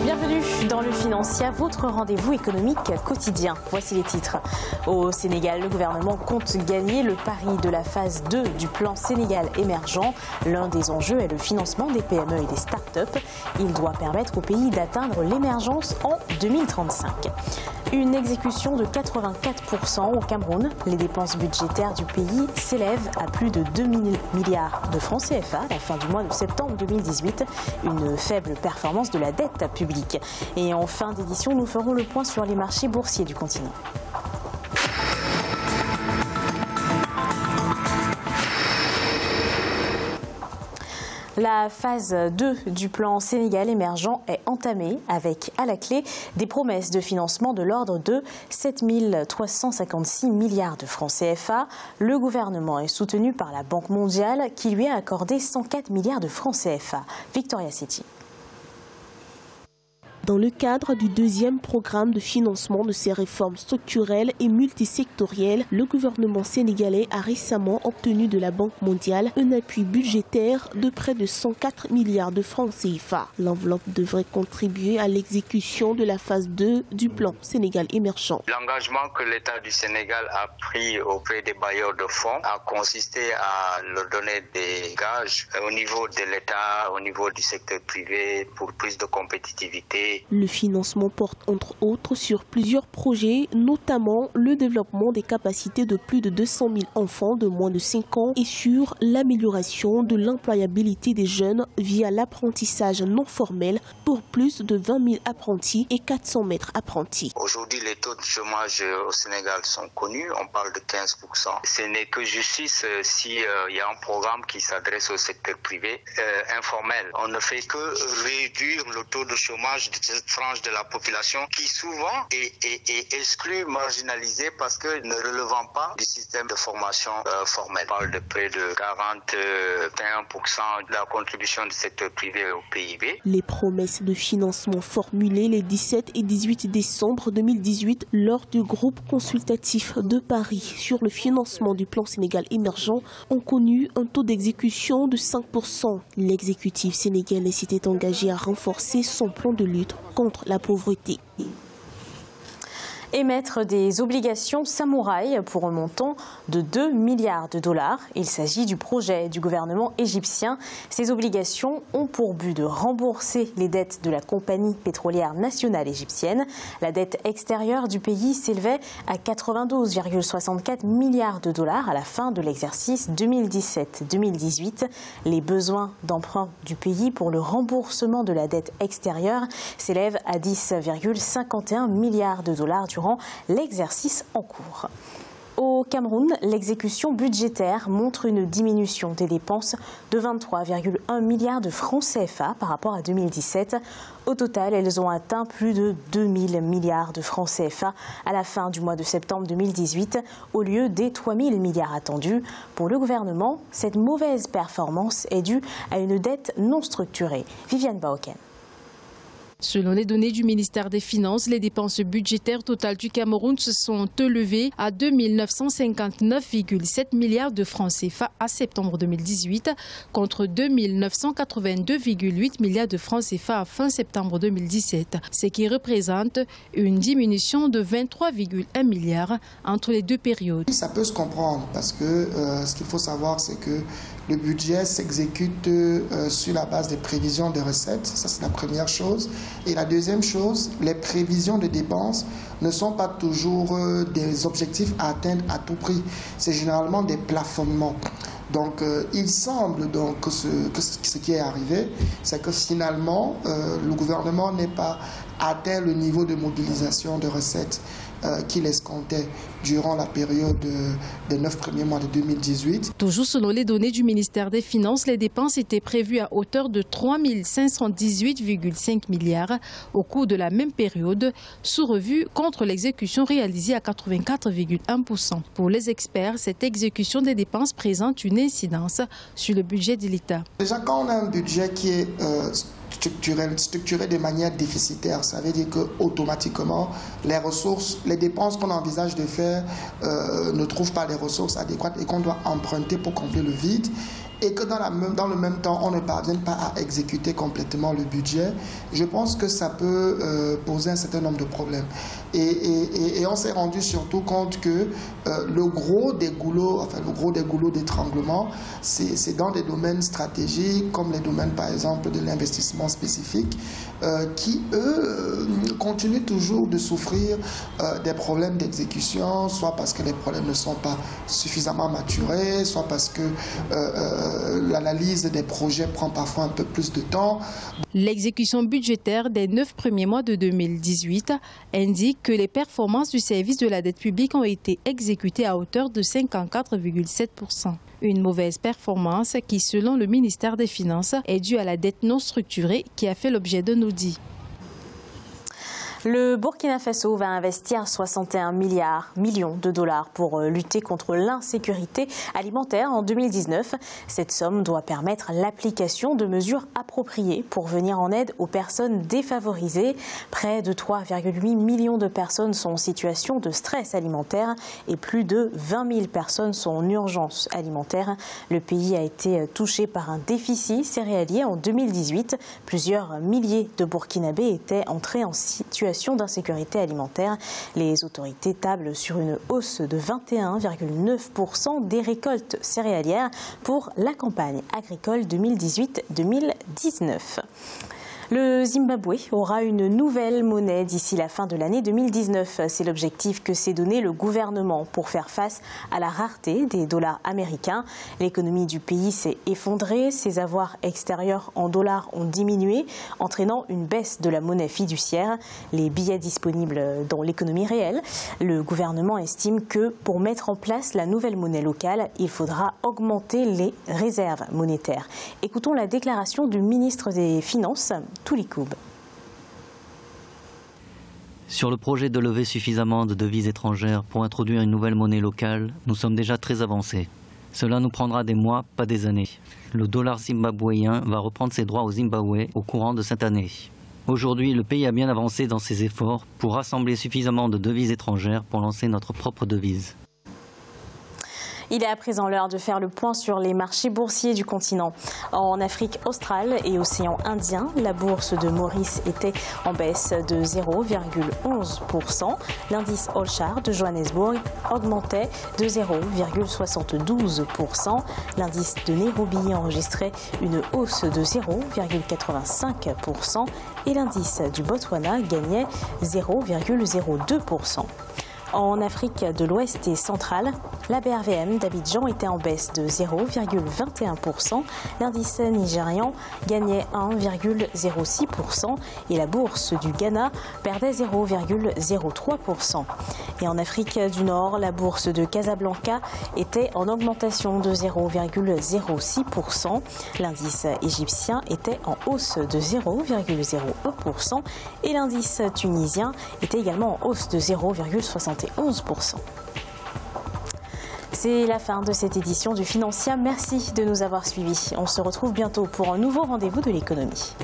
Bienvenue dans le Financier, votre rendez-vous économique quotidien. Voici les titres. Au Sénégal, le gouvernement compte gagner le pari de la phase 2 du plan Sénégal émergent. L'un des enjeux est le financement des PME et des start-up. Il doit permettre au pays d'atteindre l'émergence en 2035. Une exécution de 84% au Cameroun. Les dépenses budgétaires du pays s'élèvent à plus de 2 000 milliards de francs CFA à la fin du mois de septembre 2018. Une faible performance de la dette publique. Et en fin d'édition, nous ferons le point sur les marchés boursiers du continent. La phase 2 du plan Sénégal émergent est entamée avec à la clé des promesses de financement de l'ordre de 7 356 milliards de francs CFA. Le gouvernement est soutenu par la Banque mondiale qui lui a accordé 104 milliards de francs CFA. Victoria Setti. Dans le cadre du deuxième programme de financement de ces réformes structurelles et multisectorielles, le gouvernement sénégalais a récemment obtenu de la Banque mondiale un appui budgétaire de près de 104 milliards de francs CFA. L'enveloppe devrait contribuer à l'exécution de la phase 2 du plan Sénégal émergent. L'engagement que l'État du Sénégal a pris auprès des bailleurs de fonds a consisté à leur donner des gages au niveau de l'État, au niveau du secteur privé pour plus de compétitivité. Le financement porte entre autres sur plusieurs projets, notamment le développement des capacités de plus de 200 000 enfants de moins de 5 ans et sur l'amélioration de l'employabilité des jeunes via l'apprentissage non formel pour plus de 20 000 apprentis et 400 maîtres apprentis. Aujourd'hui, les taux de chômage au Sénégal sont connus, on parle de 15%. Ce n'est que justice s'il y a un programme qui s'adresse au secteur privé informel. On ne fait que réduire le taux de chômage de cette frange de la population qui souvent est exclue, marginalisée parce que ne relevant pas du système de formation formel. On parle de près de 41% de la contribution du secteur privé au PIB. Les promesses de financement formulées les 17 et 18 décembre 2018 lors du groupe consultatif de Paris sur le financement du plan Sénégal émergent ont connu un taux d'exécution de 5%. L'exécutif sénégalais s'était engagé à renforcer son plan de lutte contre la pauvreté. Émettre des obligations samouraï pour un montant de 2 milliards de dollars. Il s'agit du projet du gouvernement égyptien. Ces obligations ont pour but de rembourser les dettes de la compagnie pétrolière nationale égyptienne. La dette extérieure du pays s'élevait à 92,64 milliards de dollars à la fin de l'exercice 2017-2018. Les besoins d'emprunt du pays pour le remboursement de la dette extérieure s'élèvent à 10,51 milliards de dollars durant l'exercice en cours. Au Cameroun, l'exécution budgétaire montre une diminution des dépenses de 23,1 milliards de francs CFA par rapport à 2017. Au total, elles ont atteint plus de 2 000 milliards de francs CFA à la fin du mois de septembre 2018, au lieu des 3 000 milliards attendus. Pour le gouvernement, cette mauvaise performance est due à une dette non structurée. Viviane Baoken. Selon les données du ministère des Finances, les dépenses budgétaires totales du Cameroun se sont élevées à 2 959,7 milliards de francs CFA à septembre 2018 contre 2 982,8 milliards de francs CFA à fin septembre 2017, ce qui représente une diminution de 23,1 milliards entre les deux périodes. Ça peut se comprendre parce que ce qu'il faut savoir, c'est que le budget s'exécute sur la base des prévisions de recettes. Ça, c'est la première chose. Et la deuxième chose, les prévisions de dépenses ne sont pas toujours des objectifs à atteindre à tout prix. C'est généralement des plafonnements. Donc, il semble donc que ce qui est arrivé, c'est que finalement, le gouvernement n'ait pas atteint le niveau de mobilisation de recettes qu'il escomptait durant la période des 9 premiers mois de 2018. Toujours selon les données du ministère des Finances, les dépenses étaient prévues à hauteur de 3 518,5 milliards au cours de la même période, sous revue contre l'exécution réalisée à 84,1%. Pour les experts, cette exécution des dépenses présente une incidence sur le budget de l'État. Déjà, quand on a un budget qui est structuré de manière déficitaire, ça veut dire qu'automatiquement, les dépenses qu'on envisage de faire ne trouvent pas les ressources adéquates et qu'on doit emprunter pour combler le vide. et que dans le même temps, on ne parvienne pas à exécuter complètement le budget, je pense que ça peut poser un certain nombre de problèmes. Et on s'est rendu surtout compte que le gros des goulots d'étranglement, c'est dans des domaines stratégiques, comme les domaines, par exemple, de l'investissement spécifique, qui, eux, continuent toujours de souffrir des problèmes d'exécution, soit parce que les problèmes ne sont pas suffisamment maturés, soit parce que l'analyse des projets prend parfois un peu plus de temps. L'exécution budgétaire des 9 premiers mois de 2018 indique que les performances du service de la dette publique ont été exécutées à hauteur de 54,7%. Une mauvaise performance qui, selon le ministère des Finances, est due à la dette non structurée qui a fait l'objet d'un audit. Le Burkina Faso va investir 61 millions de dollars pour lutter contre l'insécurité alimentaire en 2019. Cette somme doit permettre l'application de mesures appropriées pour venir en aide aux personnes défavorisées. Près de 3,8 millions de personnes sont en situation de stress alimentaire et plus de 20 000 personnes sont en urgence alimentaire. Le pays a été touché par un déficit céréalier en 2018. Plusieurs milliers de Burkinabés étaient entrés en situation d'insécurité alimentaire. Les autorités tablent sur une hausse de 21,9% des récoltes céréalières pour la campagne agricole 2018-2019. Le Zimbabwe aura une nouvelle monnaie d'ici la fin de l'année 2019. C'est l'objectif que s'est donné le gouvernement pour faire face à la rareté des dollars américains. L'économie du pays s'est effondrée, ses avoirs extérieurs en dollars ont diminué, entraînant une baisse de la monnaie fiduciaire. Les billets disponibles dans l'économie réelle. Le gouvernement estime que pour mettre en place la nouvelle monnaie locale, il faudra augmenter les réserves monétaires. Écoutons la déclaration du ministre des Finances, Toulikoub. Sur le projet de lever suffisamment de devises étrangères pour introduire une nouvelle monnaie locale, nous sommes déjà très avancés. Cela nous prendra des mois, pas des années. Le dollar zimbabwéen va reprendre ses droits au Zimbabwe au courant de cette année. Aujourd'hui, le pays a bien avancé dans ses efforts pour rassembler suffisamment de devises étrangères pour lancer notre propre devise. Il est à présent l'heure de faire le point sur les marchés boursiers du continent. En Afrique australe et océan Indien, la bourse de Maurice était en baisse de 0,11%. L'indice All-Share de Johannesburg augmentait de 0,72%. L'indice de Nairobi enregistrait une hausse de 0,85% et l'indice du Botswana gagnait 0,02%. En Afrique de l'Ouest et centrale, la BRVM d'Abidjan était en baisse de 0,21%. L'indice nigérian gagnait 1,06% et la bourse du Ghana perdait 0,03%. Et en Afrique du Nord, la bourse de Casablanca était en augmentation de 0,06%. L'indice égyptien était en hausse de 0,01% et l'indice tunisien était également en hausse de 0,71%. C'est la fin de cette édition du Financial. Merci de nous avoir suivis. On se retrouve bientôt pour un nouveau rendez-vous de l'économie.